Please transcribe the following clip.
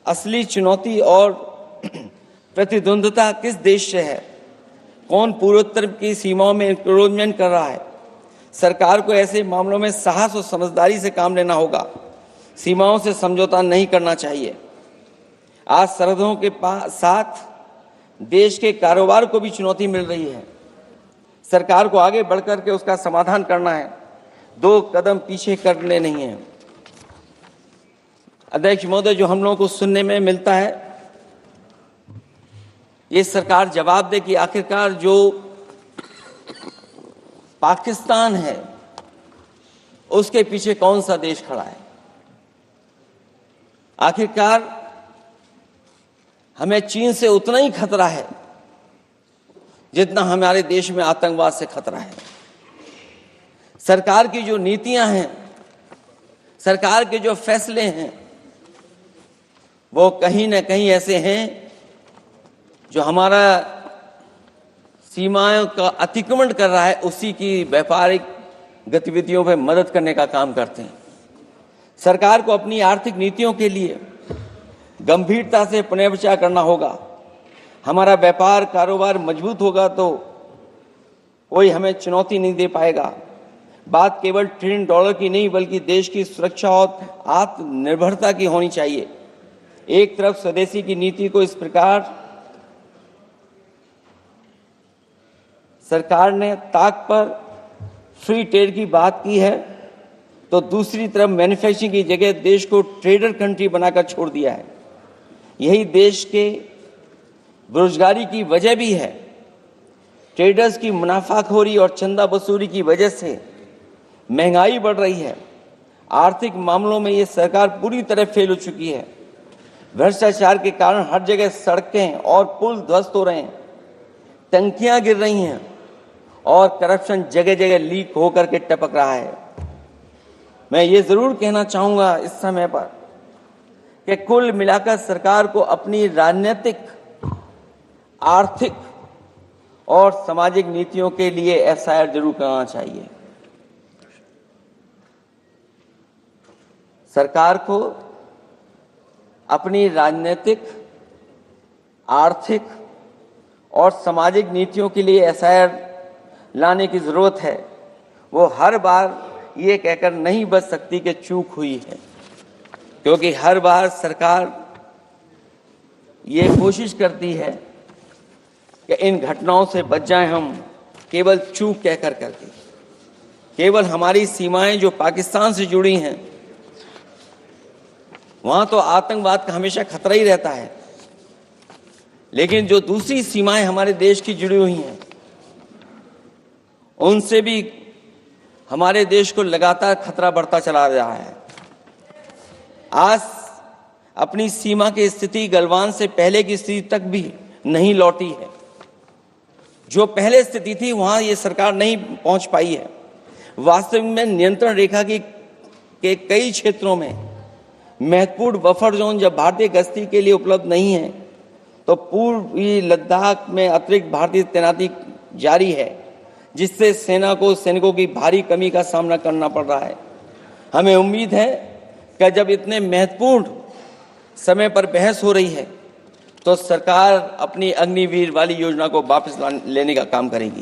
असली चुनौती और प्रतिद्वंद्विता किस देश से है, कौन पूर्वोत्तर की सीमाओं में इंक्रोचमेंट कर रहा है। सरकार को ऐसे मामलों में साहस और समझदारी से काम लेना होगा, सीमाओं से समझौता नहीं करना चाहिए। आज सरहदों के साथ देश के कारोबार को भी चुनौती मिल रही है। सरकार को आगे बढ़कर के उसका समाधान करना है, 2 कदम पीछे करने नहीं है। अध्यक्ष महोदय, जो हम लोगों को सुनने में मिलता है, ये सरकार जवाब दे कि आखिरकार जो पाकिस्तान है उसके पीछे कौन सा देश खड़ा है। आखिरकार हमें चीन से उतना ही खतरा है जितना हमारे देश में आतंकवाद से खतरा है। सरकार की जो नीतियां हैं, सरकार के जो फैसले हैं, वो कहीं न कहीं ऐसे हैं जो हमारा सीमाओं का अतिक्रमण कर रहा है, उसी की व्यापारिक गतिविधियों में मदद करने का काम करते हैं। सरकार को अपनी आर्थिक नीतियों के लिए गंभीरता से पुनर्विचार करना होगा। हमारा व्यापार कारोबार मजबूत होगा तो कोई हमें चुनौती नहीं दे पाएगा। बात केवल $1 ट्रिलियन की नहीं, बल्कि देश की सुरक्षा और आत्मनिर्भरता की होनी चाहिए। एक तरफ स्वदेशी की नीति को इस प्रकार सरकार ने ताक पर फ्री ट्रेड की बात की है, तो दूसरी तरफ मैन्युफैक्चरिंग की जगह देश को ट्रेडर कंट्री बनाकर छोड़ दिया है। यही देश के बेरोजगारी की वजह भी है। ट्रेडर्स की मुनाफाखोरी और चंदा वसूली की वजह से महंगाई बढ़ रही है। आर्थिक मामलों में ये सरकार पूरी तरह फेल हो चुकी है। भ्रष्टाचार के कारण हर जगह सड़कें और पुल ध्वस्त हो रहे हैं, टंकियां गिर रही हैं और करप्शन जगह जगह लीक होकर के टपक रहा है। मैं ये जरूर कहना चाहूंगा इस समय पर कि कुल मिलाकर सरकार को अपनी राजनीतिक, आर्थिक और सामाजिक नीतियों के लिए एफआईआर जरूर करना चाहिए। सरकार को अपनी राजनीतिक, आर्थिक और सामाजिक नीतियों के लिए एफआईआर लाने की जरूरत है। वो हर बार ये कहकर नहीं बच सकती कि चूक हुई है, क्योंकि हर बार सरकार ये कोशिश करती है कि इन घटनाओं से बच जाएं हम, केवल चूक कहकर करके। केवल हमारी सीमाएं जो पाकिस्तान से जुड़ी हैं, वहां तो आतंकवाद का हमेशा खतरा ही रहता है, लेकिन जो दूसरी सीमाएं हमारे देश की जुड़ी हुई हैं, उनसे भी हमारे देश को लगातार खतरा बढ़ता चला जा रहा है। आज अपनी सीमा की स्थिति गलवान से पहले की स्थिति तक भी नहीं लौटी है। जो पहले स्थिति थी वहां ये सरकार नहीं पहुंच पाई है। वास्तविक में नियंत्रण रेखा के कई क्षेत्रों में महत्वपूर्ण बफर जोन जब भारतीय गश्ती के लिए उपलब्ध नहीं है, तो पूर्वी लद्दाख में अतिरिक्त भारतीय तैनाती जारी है, जिससे सेना को सैनिकों की भारी कमी का सामना करना पड़ रहा है। हमें उम्मीद है कि जब इतने महत्वपूर्ण समय पर बहस हो रही है, तो सरकार अपनी अग्निवीर वाली योजना को वापस लेने का काम करेगी।